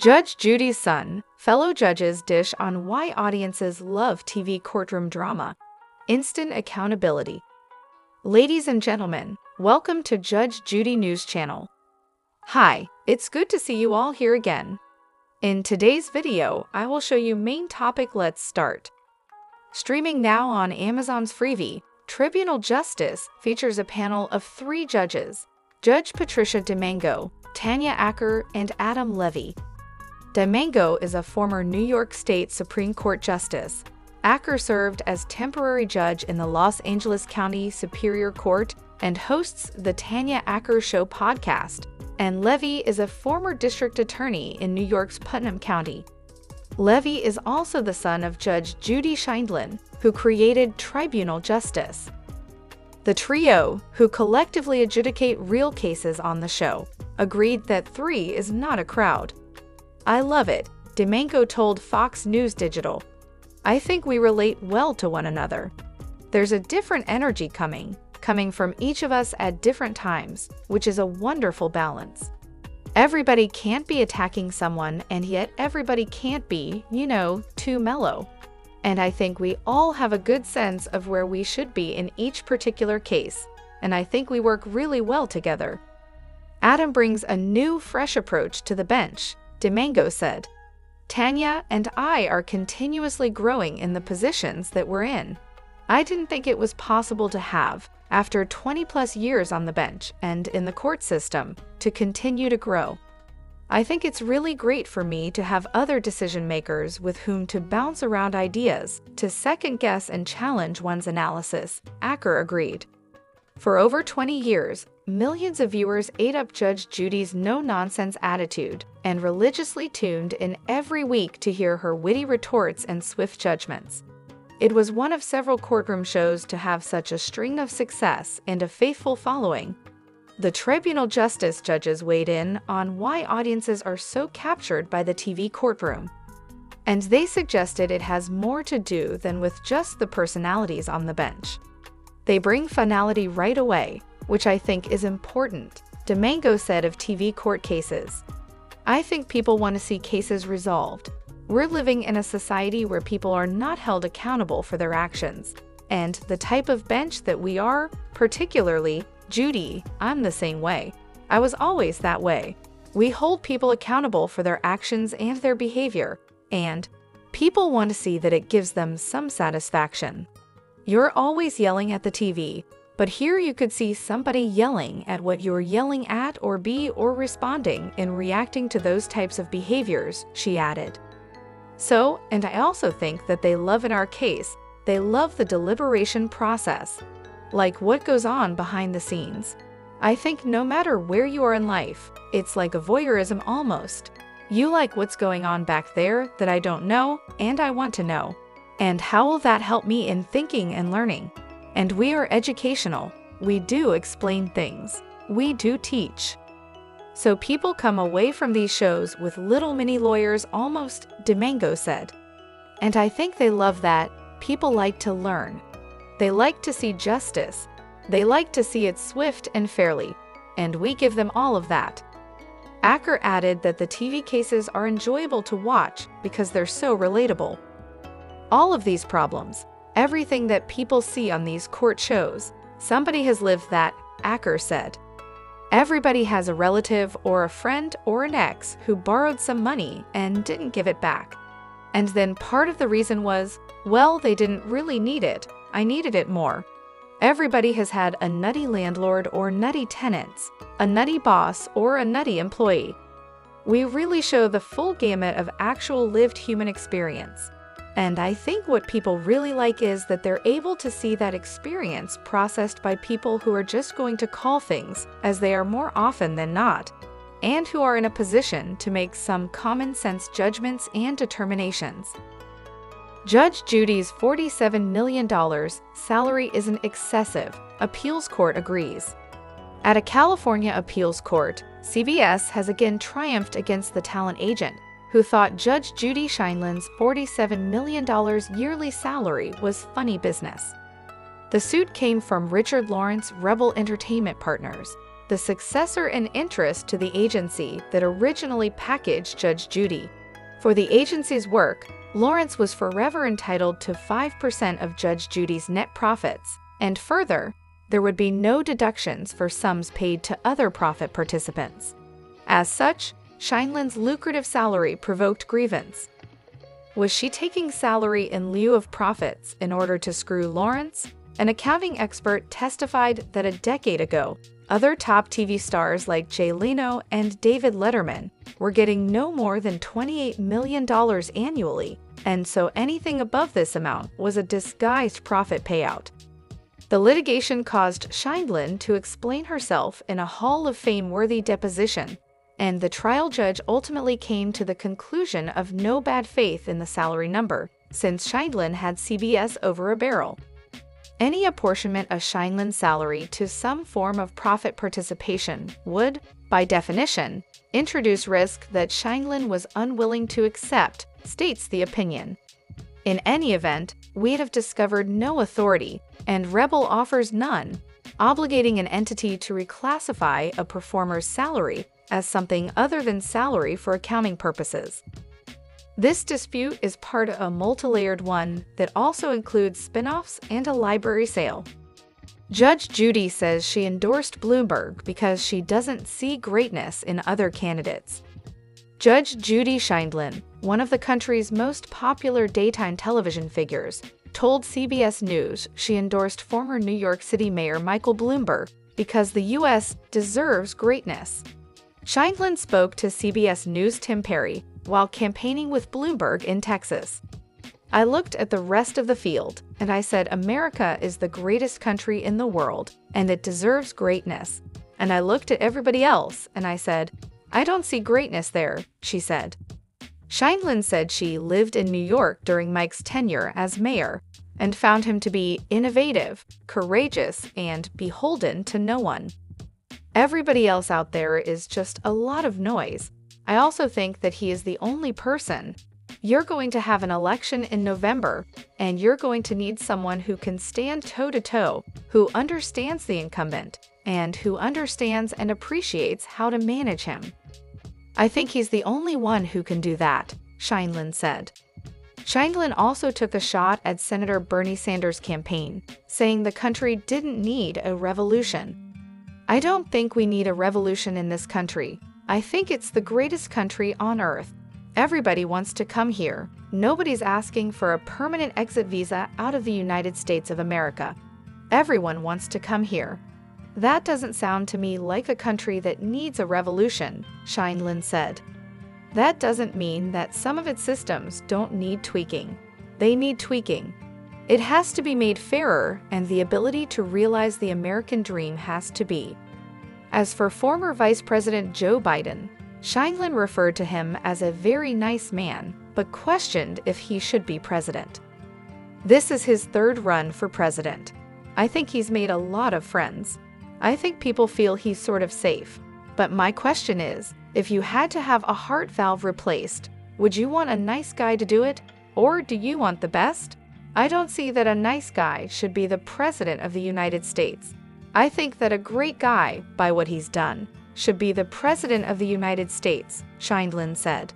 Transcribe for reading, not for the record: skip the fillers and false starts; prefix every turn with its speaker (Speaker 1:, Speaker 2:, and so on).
Speaker 1: Judge Judy's son, fellow judges dish on why audiences love TV courtroom drama. Instant accountability. Ladies and gentlemen, welcome to Judge Judy News Channel. Hi, it's good to see you all here again. In today's video, I will show you main topic. Let's start. Streaming now on Amazon's Freevee, Tribunal Justice features a panel of 3 judges: Judge Patricia DeMango, Tanya Acker, and Adam Levy. DeMango is a former New York State Supreme Court justice. Acker served as temporary judge in the Los Angeles County Superior Court and hosts the Tanya Acker Show podcast. And Levy is a former district attorney in New York's Putnam County. Levy is also the son of Judge Judy News, who created Tribunal Justice. The trio, who collectively adjudicate real cases on the show, agreed that 3 is not a crowd. "I love it," DeMango told Fox News Digital. "I think we relate well to one another. There's a different energy coming from each of us at different times, which is a wonderful balance. Everybody can't be attacking someone, and yet everybody can't be, too mellow. And I think we all have a good sense of where we should be in each particular case, and I think we work really well together." Adam brings a new, fresh approach to the bench, DeMango said. "Tanya and I are continuously growing in the positions that we're in. I didn't think it was possible to have, after 20-plus years on the bench and in the court system, to continue to grow. I think it's really great for me to have other decision-makers with whom to bounce around ideas, to second-guess and challenge one's analysis," Acker agreed. For over 20 years, millions of viewers ate up Judge Judy's no-nonsense attitude and religiously tuned in every week to hear her witty retorts and swift judgments. It was one of several courtroom shows to have such a string of success and a faithful following. The Tribunal Justice judges weighed in on why audiences are so captured by the TV courtroom. And they suggested it has more to do than with just the personalities on the bench. "They bring finality right away, which I think is important," DeMango said of TV court cases. "I think people want to see cases resolved. We're living in a society where people are not held accountable for their actions. And the type of bench that we are, particularly, Judy, I'm the same way. I was always that way. We hold people accountable for their actions and their behavior, and people want to see that it gives them some satisfaction. You're always yelling at the TV, but here you could see somebody yelling at what you're yelling at or responding in reacting to those types of behaviors," she added. "So, and I also think that they love in our case, they love the deliberation process, like what goes on behind the scenes. I think no matter where you are in life, it's like a voyeurism almost. You like what's going on back there that I don't know, and I want to know. And how will that help me in thinking and learning? And we are educational. We do explain things. We do teach. So people come away from these shows with little mini lawyers almost," DeMango said. "And I think they love that. People like to learn. They like to see justice. They like to see it swift and fairly. And we give them all of that." Acker added that the TV cases are enjoyable to watch because they're so relatable. "All of these problems, everything that people see on these court shows, somebody has lived that," Acker said. "Everybody has a relative or a friend or an ex who borrowed some money and didn't give it back. And then part of the reason was, well, they didn't really need it. I needed it more. Everybody has had a nutty landlord or nutty tenants, a nutty boss or a nutty employee. We really show the full gamut of actual lived human experience. And I think what people really like is that they're able to see that experience processed by people who are just going to call things as they are more often than not, and who are in a position to make some common sense judgments and determinations." Judge Judy's $47 million salary isn't excessive, appeals court agrees. At a California appeals court, CBS has again triumphed against the talent agent, who thought Judge Judy News' $47 million yearly salary was funny business. The suit came from Richard Lawrence Rebel Entertainment Partners, the successor in interest to the agency that originally packaged Judge Judy. For the agency's work, Lawrence was forever entitled to 5% of Judge Judy's net profits, and further, there would be no deductions for sums paid to other profit participants. As such, Scheindlin's lucrative salary provoked grievance. Was she taking salary in lieu of profits in order to screw Lawrence? An accounting expert testified that a decade ago, other top TV stars like Jay Leno and David Letterman were getting no more than $28 million annually, and so anything above this amount was a disguised profit payout. The litigation caused Scheindlin to explain herself in a Hall of Fame-worthy deposition, and the trial judge ultimately came to the conclusion of no bad faith in the salary number, since Scheindlin had CBS over a barrel. Any apportionment of Scheindlin's salary to some form of profit participation would, by definition, introduce risk that Scheindlin was unwilling to accept, states the opinion. In any event, we'd have discovered no authority, and Rebel offers none, obligating an entity to reclassify a performer's salary as something other than salary for accounting purposes. This dispute is part of a multi-layered one that also includes spin-offs and a library sale. Judge Judy says she endorsed Bloomberg because she doesn't see greatness in other candidates. Judge Judy Scheindlin, one of the country's most popular daytime television figures, told CBS News she endorsed former New York City Mayor Michael Bloomberg because the U.S. deserves greatness. Scheindlin spoke to CBS News' Tim Perry while campaigning with Bloomberg in Texas. I looked at the rest of the field, and I said America is the greatest country in the world, and it deserves greatness. And I looked at everybody else, and I said, I don't see greatness there, she said. Scheindlin said she lived in New York during Mike's tenure as mayor, and found him to be innovative, courageous, and beholden to no one. Everybody else out there is just a lot of noise. I also think that he is the only person. You're going to have an election in November, and you're going to need someone who can stand toe-to-toe, who understands the incumbent, and who understands and appreciates how to manage him. I think he's the only one who can do that, Scheindlin said. Scheindlin also took a shot at Senator Bernie Sanders' campaign, saying the country didn't need a revolution. I don't think we need a revolution in this country. I think it's the greatest country on earth. Everybody wants to come here. Nobody's asking for a permanent exit visa out of the United States of America. Everyone wants to come here. That doesn't sound to me like a country that needs a revolution, Scheindlin said. That doesn't mean that some of its systems don't need tweaking. They need tweaking. It has to be made fairer, and the ability to realize the American dream has to be. As for former Vice President Joe Biden, Scheindlin referred to him as a very nice man, but questioned if he should be president. This is his third run for president. I think he's made a lot of friends. I think people feel he's sort of safe. But my question is, if you had to have a heart valve replaced, would you want a nice guy to do it, or do you want the best? I don't see that a nice guy should be the president of the United States. I think that a great guy, by what he's done, should be the President of the United States, Scheindlin said.